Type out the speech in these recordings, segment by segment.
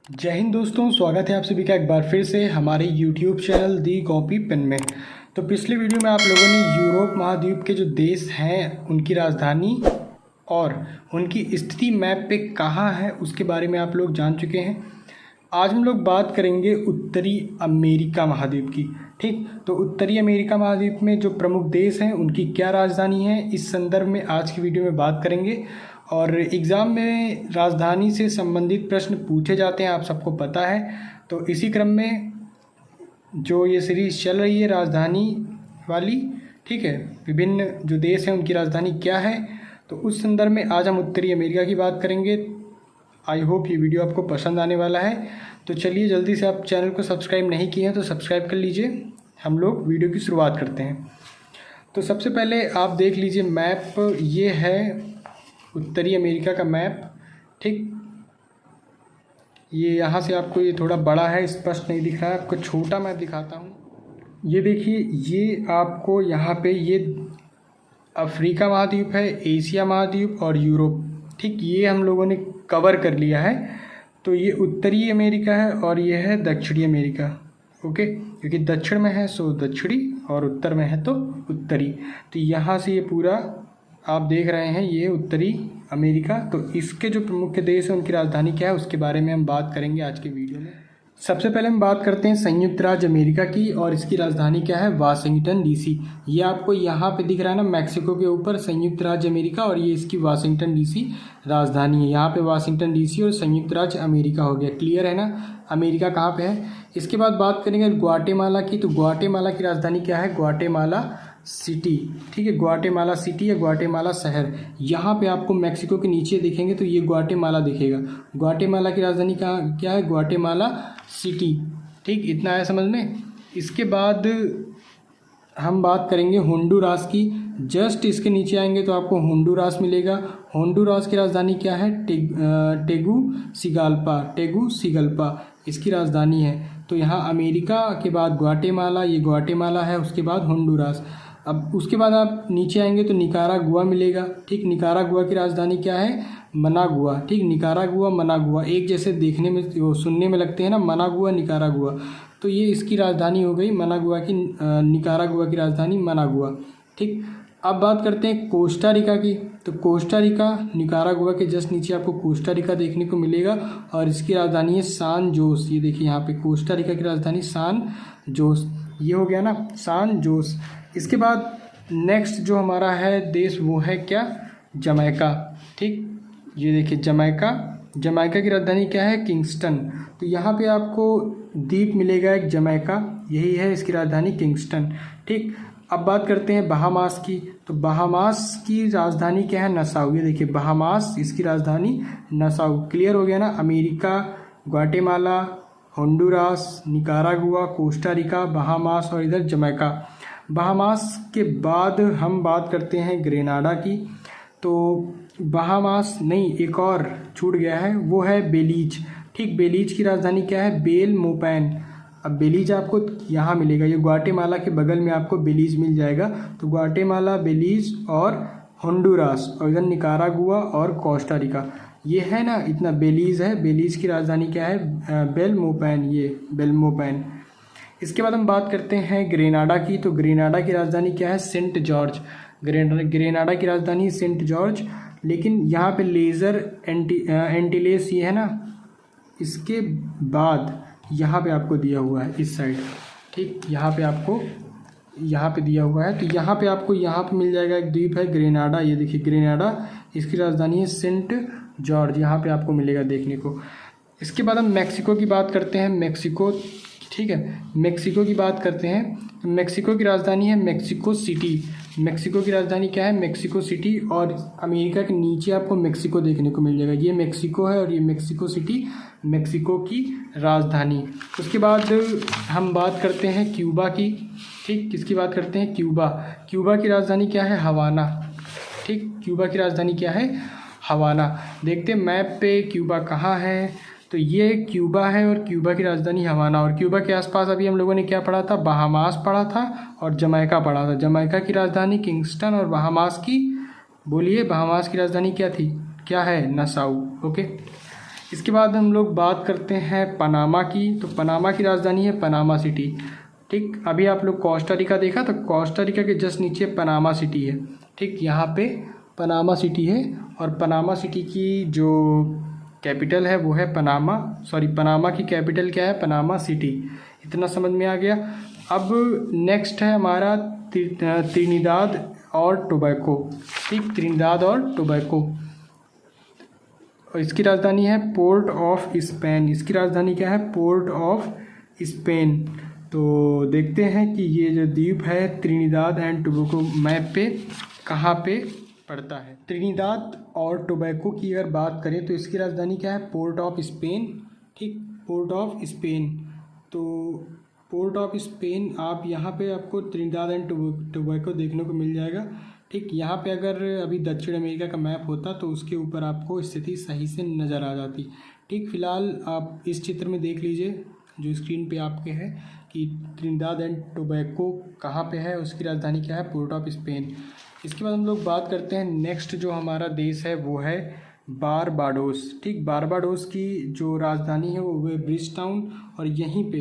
जय हिंद दोस्तों, स्वागत है आप सभी का एक बार फिर से हमारे YouTube चैनल दी कॉपी पेन में। तो पिछले वीडियो में आप लोगों ने यूरोप महाद्वीप के जो देश हैं उनकी राजधानी और उनकी स्थिति मैप पे कहाँ है उसके बारे में आप लोग जान चुके हैं। आज हम लोग बात करेंगे उत्तरी अमेरिका महाद्वीप की। ठीक, तो उत्तरी अमेरिका महाद्वीप में जो प्रमुख देश हैं उनकी क्या राजधानी है, इस संदर्भ में आज की वीडियो में बात करेंगे। और एग्ज़ाम में राजधानी से संबंधित प्रश्न पूछे जाते हैं, आप सबको पता है। तो इसी क्रम में जो ये सीरीज़ चल रही है राजधानी वाली, ठीक है, विभिन्न जो देश हैं उनकी राजधानी क्या है, तो उस संदर्भ में आज हम उत्तरी अमेरिका की बात करेंगे। आई होप ये वीडियो आपको पसंद आने वाला है। तो चलिए जल्दी से, आप चैनल को सब्सक्राइब नहीं किए हैं तो सब्सक्राइब कर लीजिए। हम लोग वीडियो की शुरुआत करते हैं। तो सबसे पहले आप देख लीजिए मैप, ये है उत्तरी अमेरिका का मैप। ठीक, ये यहाँ से आपको ये थोड़ा बड़ा है, स्पष्ट नहीं दिख रहा है, आपको छोटा मैप दिखाता हूँ। ये देखिए, ये आपको यहाँ पे ये अफ्रीका महाद्वीप है, एशिया महाद्वीप और यूरोप। ठीक, ये हम लोगों ने कवर कर लिया है। तो ये उत्तरी अमेरिका है और ये है दक्षिणी अमेरिका। ओके, क्योंकि दक्षिण में है सो दक्षिणी और उत्तर में है तो उत्तरी। तो यहाँ से ये पूरा आप देख रहे हैं, ये उत्तरी अमेरिका। तो इसके जो प्रमुख देश हैं उनकी राजधानी क्या है उसके बारे में हम बात करेंगे आज के वीडियो में। सबसे पहले हम बात करते हैं संयुक्त राज्य अमेरिका की, और इसकी राजधानी क्या है, वाशिंगटन डीसी। ये आपको यहाँ पे दिख रहा है ना, मैक्सिको के ऊपर संयुक्त राज्य अमेरिका, और ये इसकी वाशिंगटन डीसी राजधानी है। यहाँ पे वाशिंगटन डीसी और संयुक्त राज्य अमेरिका हो गया। क्लियर है ना, अमेरिका कहाँ पे है। इसके बाद बात करेंगे ग्वाटेमाला की। तो ग्वाटेमाला की राजधानी क्या है, ग्वाटेमाला सिटी। ठीक है, ग्वाटेमाला सिटी या ग्वाटेमाला शहर। यहाँ पे आपको मैक्सिको के नीचे दिखेंगे तो ये ग्वाटेमाला दिखेगा। ग्वाटेमाला की राजधानी कहाँ क्या है, ग्वाटेमाला सिटी। ठीक, इतना है समझ में। इसके बाद हम बात करेंगे होंडुरास की। जस्ट इसके नीचे आएंगे तो आपको होंडुरास मिलेगा। होंडुरास की राजधानी क्या है, टेगुसिगल्पा इसकी राजधानी है। तो यहाँ अमेरिका के बाद ग्वाटेमाला, ये ग्वाटेमाला है, उसके बाद होंडुरास। अब उसके बाद आप नीचे आएंगे तो निकारागुआ मिलेगा। ठीक, निकारागुआ की राजधानी क्या है, मनागुआ। ठीक, निकारागुआ मनागुआ एक जैसे देखने में सुनने में लगते हैं ना, मनागुआ निकारागुआ। तो ये इसकी राजधानी हो गई मनागुआ की, निकारागुआ की राजधानी मनागुआ। ठीक, अब बात करते हैं कोस्टा रिका की। तो कोस्टा रिका, निकारागुआ के जस्ट नीचे आपको कोस्टा रिका देखने को मिलेगा, और इसकी राजधानी है सान जोस। ये देखिए यहाँ पे कोस्टा रिका की राजधानी सान जोस। ये हो गया ना, सान जोस। इसके बाद नेक्स्ट जो हमारा है देश वो है क्या, जमैका। ठीक, ये देखिए जमैका। जमैका की राजधानी क्या है, किंगस्टन। तो यहाँ पे आपको द्वीप मिलेगा एक जमैका, यही है इसकी राजधानी किंगस्टन। ठीक, अब बात करते हैं बहामास की। तो बहामास की राजधानी क्या है, नसाउ। ये देखिए बहामास, इसकी राजधानी नसाउ। क्लियर हो गया ना, America, Guatemala, Honduras, Nicaragua, Costa Rica, Bahamas और इधर जमैका। बहामास के बाद हम बात करते हैं ग्रेनाडा की। तो बहामास नहीं, एक और छूट गया है, वो है बेलीज। ठीक, बेलीज की राजधानी क्या है, बेलमोपैन। अब बेलीज आपको यहाँ मिलेगा, ये ग्वाटेमाला के बगल में आपको बेलीज मिल जाएगा। तो ग्वाटेमाला, बेलीज और होंडुरास, और इधर निकारागुआ और कोस्टा रिका, ये है ना, इतना बेलीज है। बेलीज की राजधानी क्या है, बेलमोपैन, ये बेलमोपैन। इसके बाद हम बात करते हैं ग्रेनाडा की। तो ग्रेनाडा की राजधानी क्या है, सेंट जॉर्ज। ग्रेनाडा की राजधानी सेंट जॉर्ज। लेकिन यहाँ पे लेज़र एंटिलेस ये है ना, इसके बाद यहाँ पे आपको दिया हुआ है इस साइड। ठीक, यहाँ पे आपको यहाँ पे दिया हुआ है। तो यहाँ पे आपको यहाँ पे मिल जाएगा एक द्वीप है ग्रेनाडा। ये देखिए ग्रेनाडा, इसकी राजधानी है सेंट जॉर्ज, यहाँ पे आपको मिलेगा देखने को। इसके बाद हम मैक्सिको की बात करते हैं। मैक्सिको, ठीक है, मैक्सिको की बात करते हैं। मैक्सिको की राजधानी है मैक्सिको सिटी। मैक्सिको की राजधानी क्या है, मैक्सिको सिटी। और अमेरिका के नीचे आपको मैक्सिको देखने को मिल जाएगा, ये मैक्सिको है और ये मैक्सिको सिटी, मैक्सिको की राजधानी। उसके बाद हम बात करते हैं क्यूबा की। ठीक, किसकी बात करते हैं, क्यूबा। क्यूबा की राजधानी क्या है, हवाना। ठीक, क्यूबा की राजधानी क्या है, हवाना। देखते हैं मैप पे क्यूबा कहाँ है। तो ये क्यूबा है और क्यूबा की राजधानी हवाना। और क्यूबा के आसपास अभी हम लोगों ने क्या पढ़ा था, बहामास पढ़ा था और जमैका पढ़ा था। जमैका की राजधानी किंगस्टन और बहामास की, बोलिए बहामास की राजधानी क्या थी, क्या है, नसाउ। ओके, इसके बाद हम लोग बात करते हैं पनामा की। तो पनामा की राजधानी है पनामा सिटी। ठीक, अभी आप लोग कोस्टा रिका देखा, तो कोस्टा रिका के जस्ट नीचे पनामा सिटी है। ठीक, यहाँ पे पनामा सिटी है और पनामा सिटी की जो कैपिटल है वो है पनामा, पनामा की कैपिटल क्या है, पनामा सिटी। इतना समझ में आ गया। अब नेक्स्ट है हमारा त्रिनिदाद और टोबैको। ठीक, त्रिनिदाद और टोबैको, और इसकी राजधानी है पोर्ट ऑफ स्पेन। इसकी राजधानी क्या है, पोर्ट ऑफ स्पेन। तो देखते हैं कि ये जो द्वीप है त्रिनिदाद एंड टोबैको मैप पे कहाँ पे पड़ता है। त्रिनिदाद और टोबैको की अगर बात करें तो इसकी राजधानी क्या है, पोर्ट ऑफ स्पेन। ठीक, पोर्ट ऑफ स्पेन। तो पोर्ट ऑफ स्पेन, आप यहाँ पे आपको त्रिनिदाद एंड टोबैको देखने को मिल जाएगा। ठीक, यहाँ पे अगर अभी दक्षिण अमेरिका का मैप होता तो उसके ऊपर आपको स्थिति सही से नज़र आ जाती। ठीक, फिलहाल आप इस चित्र में देख लीजिए जो स्क्रीन पे आपके है कि त्रिनिदाद एंड टोबैको कहाँ पे है, उसकी राजधानी क्या है, पोर्ट ऑफ स्पेन। इसके बाद हम लोग बात करते हैं नेक्स्ट जो हमारा देश है वो है बारबाडोस। ठीक, बारबाडोस की जो राजधानी है वो है ब्रिज टाउन, और यहीं पे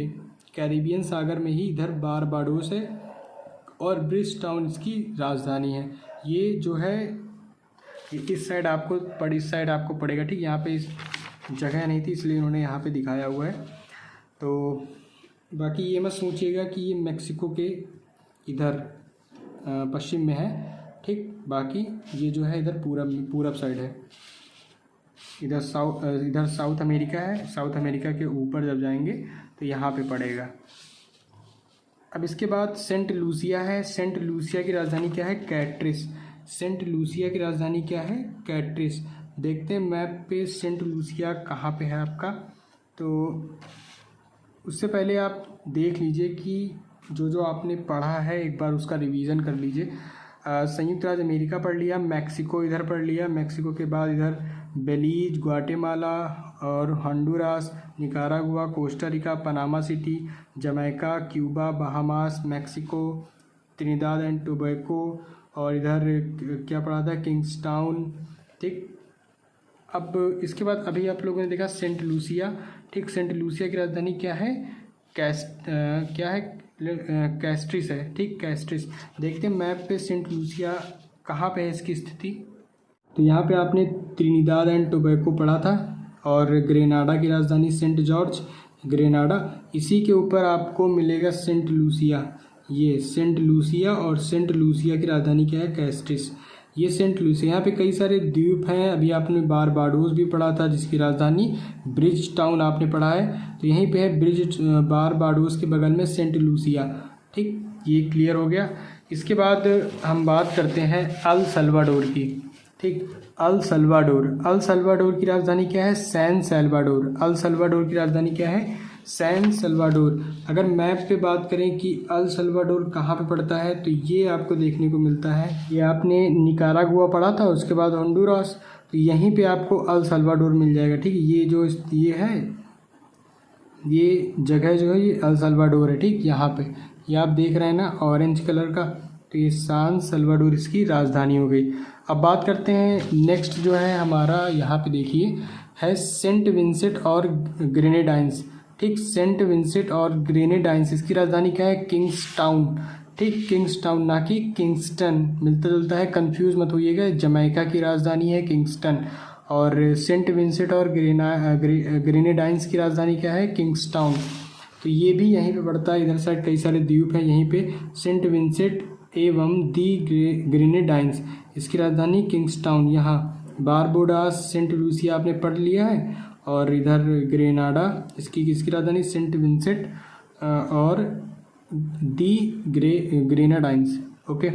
कैरिबियन सागर में ही इधर बारबाडोस है और ब्रिज टाउन इसकी राजधानी है। ये जो है इस साइड आपको पड़ेगा। ठीक, यहाँ पे इस जगह नहीं थी इसलिए उन्होंने यहाँ पे दिखाया हुआ है। तो बाकी ये मत सोचिएगा कि ये मैक्सिको के इधर पश्चिम में है। ठीक, बाकी ये जो है इधर पूरब साइड है। इधर साउथ अमेरिका है। साउथ अमेरिका के ऊपर जब जाएंगे तो यहाँ पे पड़ेगा। अब इसके बाद सेंट लूसिया है। सेंट लूसिया की राजधानी क्या है, कैट्रिस। सेंट लूसिया की राजधानी क्या है, कैट्रिस। देखते हैं मैप पे सेंट लूसिया कहाँ पे है आपका। तो उससे पहले आप देख लीजिए कि जो आपने पढ़ा है एक बार उसका रिवीजन कर लीजिए। संयुक्त राज्य अमेरिका पढ़ लिया, मैक्सिको इधर पढ़ लिया, मैक्सिको के बाद इधर बेलीज, ग्वाटेमाला और Honduras, Nicaragua, Costa Rica, Panama city, Jamaica, Cuba, Bahamas, Mexico, Trinidad and tobacco, और इधर क्या पढ़ा था, किंग्सटाउन। ठीक, अब इसके बाद अभी आप लोगों ने देखा सेंट लूसिया। ठीक, सेंट लूसिया की राजधानी क्या है, कैस्ट्रिस है। ठीक, कैस्ट्रिस। देखते हैं मैप पे सेंट लूसिया कहाँ पे है इसकी स्थिति। तो यहाँ पे आपने त्रिनिदाद एंड टोबैको पढ़ा था, और ग्रेनाडा की राजधानी सेंट जॉर्ज, ग्रेनाडा। इसी के ऊपर आपको मिलेगा सेंट लूसिया। ये सेंट लूसिया, और सेंट लूसिया की राजधानी क्या है, कैस्ट्रिस। ये सेंट लूसिया। यहाँ पे कई सारे द्वीप हैं। अभी आपने बारबाडोस भी पढ़ा था जिसकी राजधानी ब्रिज टाउन आपने पढ़ा है। तो यहीं पे है बारबाडोस के बगल में सेंट लूसिया। ठीक, ये क्लियर हो गया। इसके बाद हम बात करते हैं अल सल्वाडोर की। ठीक, अल सल्वाडोर की राजधानी क्या है, सैन सल्वाडोर। अल सल्वाडोर की राजधानी क्या है, सैन सल्वाडोर। अगर मैप पे बात करें कि अल सल्वाडोर कहाँ पे पड़ता है तो ये आपको देखने को मिलता है, ये आपने निकारागुआ पढ़ा था, उसके बाद होंडुरास, तो यहीं पे आपको अल सल्वाडोर मिल जाएगा। ठीक है, ये जो ये है, ये जगह जो है ये अल सल्वाडोर है। ठीक, यहाँ पे ये आप देख रहे हैं ना ऑरेंज कलर का, तो ये सान सल्वाडोर इसकी राजधानी हो गई। अब बात करते हैं नेक्स्ट जो है हमारा, यहाँ पे देखिए है सेंट विंसेंट और ग्रेनेडाइंस। ठीक, सेंट विंसेंट और ग्रेनेडाइंस, इसकी राजधानी क्या है, किंग्सटाउन। ठीक, किंग्सटाउन, ना कि किंगस्टन, मिलता जुलता है, कंफ्यूज मत होइएगा। जमैका की राजधानी है किंगस्टन, और सेंट विंसेंट और ग्रेनेडाइंस की राजधानी क्या है, किंग्सटाउन। तो ये भी यहीं पे पड़ता है। इधर साइड कई सारे द्वीप हैं, यहीं पे सेंट विंसेंट एवं दी ग्रेनेडाइंस, इसकी राजधानी किंग्सटाउन। यहाँ बारबोडास, सेंट लूसिया आपने पढ़ लिया है, और इधर ग्रेनाडा, इसकी राजधानी सेंट विंसेंट और दी ग्रेनाडाइंस। ओके,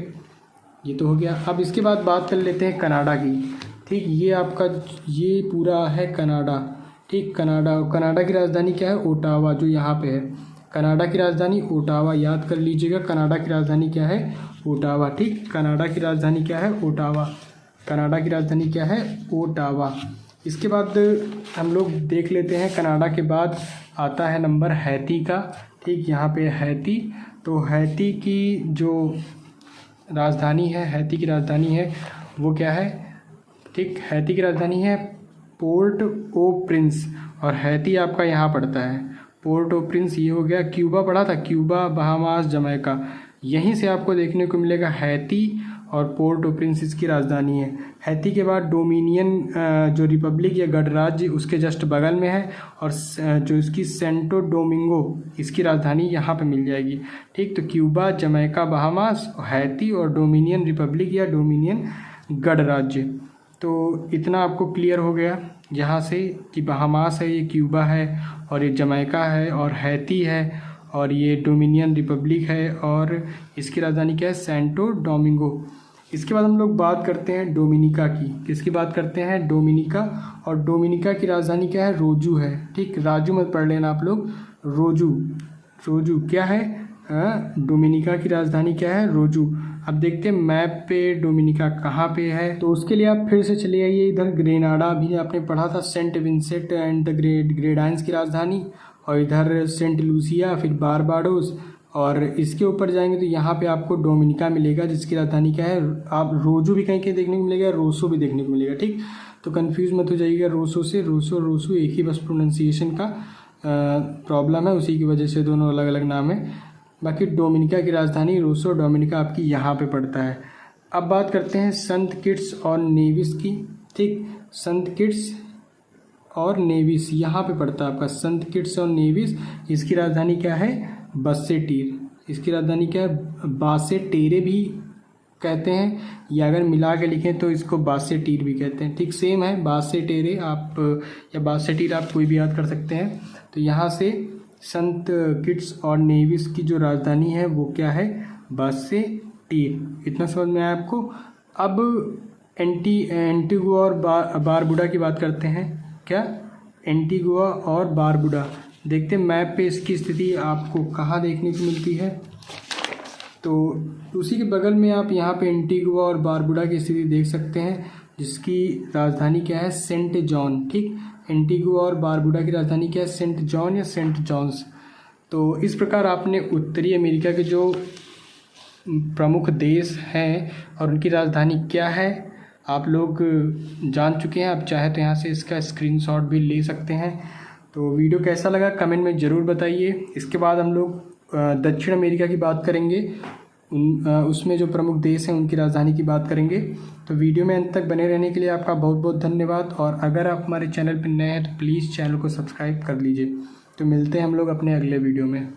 ये तो हो गया। अब इसके बाद बात कर लेते हैं कनाडा की। ठीक, ये आपका ये पूरा है कनाडा। ठीक, कनाडा की राजधानी क्या है, ओटावा, जो यहाँ पे है। कनाडा की राजधानी ओटावा, याद कर लीजिएगा, कनाडा की राजधानी क्या है, ओटावा। ठीक, कनाडा की राजधानी क्या है, ओटावा। कनाडा की राजधानी क्या है, ओटावा। इसके बाद हम लोग देख लेते हैं, कनाडा के बाद आता है नंबर हैती का। ठीक, यहाँ पे हैती। तो हैती की जो राजधानी है, हैती की राजधानी है वो क्या है, ठीक, हैती की राजधानी है पोर्ट ओ प्रिंस, और हैती आपका यहाँ पड़ता है। पोर्ट ओ प्रिंस ये हो गया। क्यूबा पढ़ा था, क्यूबा, बहामास, जमैका, यहीं से आपको देखने को मिलेगा हैती, और पोर्ट ओ प्रिंस इसकी राजधानी है। हैती के बाद डोमिनियन जो रिपब्लिक या गणराज्य उसके जस्ट बगल में है, और जो इसकी सेंटो डोमिंगो इसकी राजधानी यहाँ पे मिल जाएगी। ठीक, तो क्यूबा, जमैका, बहामास, हैती और डोमिनियन रिपब्लिक या डोमिनियन गणराज्य। तो इतना आपको क्लियर हो गया यहाँ से कि बहामास है, ये क्यूबा है, और ये जमैका है, और हैती है, और ये डोमिनियन रिपब्लिक है, और इसकी राजधानी क्या है, सेंटो डोमिंगो। इसके बाद हम लोग बात करते हैं डोमिनिका की। किसकी बात करते हैं, डोमिनिका, और डोमिनिका की राजधानी क्या है, रोजू है। ठीक, राजू मत पढ़ लेना आप लोग, रोजू। रोजू क्या है, डोमिनिका की राजधानी क्या है, रोजू। अब देखते हैं मैप पे डोमिनिका कहाँ पे है। तो उसके लिए आप फिर से चले आइए इधर, ग्रेनाडा अभी आपने पढ़ा था, Saint Vincent and the Grenadines की राजधानी, और इधर सेंट लूसिया, फिर बारबाडोस, और इसके ऊपर जाएंगे तो यहाँ पे आपको डोमिनिका मिलेगा, जिसकी राजधानी क्या है, आप रोजू भी कहीं देखने को मिलेगा, रोसो भी देखने को मिलेगा। ठीक, तो कंफ्यूज मत हो जाइएगा रोसो से, रोसो रोसो एक ही बस प्रोनाउंसिएशन का प्रॉब्लम है, उसी की वजह से दोनों अलग अलग नाम है। बाकी डोमिनिका की राजधानी रोसो डोमिनिका आपकी यहाँ पे पड़ता है। अब बात करते हैं संत किट्स और नेविस की। ठीक, संत किट्स और नेविस यहाँ पे पड़ता है आपका, संत किट्स और नेविस। इसकी राजधानी क्या है, बस्से टीर। इसकी राजधानी क्या है, बासे टेरे भी कहते हैं, या अगर मिला के लिखें तो इसको बासे टीर भी कहते हैं। ठीक, सेम है, बासे टेरे आप या बासे टीर आप कोई भी याद कर सकते हैं। तो यहाँ से संत किट्स और नेविस की जो राजधानी है वो क्या है, बासे टीर। इतना समझ में आया आपको। अब एंटीगुआ और बारबुडा की बात करते हैं। क्या, एंटीगुआ और बारबुडा। देखते हैं मैप पे इसकी स्थिति आपको कहाँ देखने को मिलती है। तो उसी के बगल में आप यहाँ पे एंटीगुआ और बारबुडा की स्थिति देख सकते हैं, जिसकी राजधानी क्या है, सेंट जॉन। ठीक, एंटीगुआ और बारबुडा की राजधानी क्या है, सेंट जॉन या सेंट जॉन्स। तो इस प्रकार आपने उत्तरी अमेरिका के जो प्रमुख देश हैं और उनकी राजधानी क्या है आप लोग जान चुके हैं। आप चाहे तो यहाँ से इसका स्क्रीनशॉट भी ले सकते हैं। तो वीडियो कैसा लगा कमेंट में ज़रूर बताइए। इसके बाद हम लोग दक्षिण अमेरिका की बात करेंगे, उसमें जो प्रमुख देश हैं उनकी राजधानी की बात करेंगे। तो वीडियो में अंत तक बने रहने के लिए आपका बहुत बहुत धन्यवाद, और अगर आप हमारे चैनल पर नए हैं तो प्लीज़ चैनल को सब्सक्राइब कर लीजिए। तो मिलते हैं हम लोग अपने अगले वीडियो में।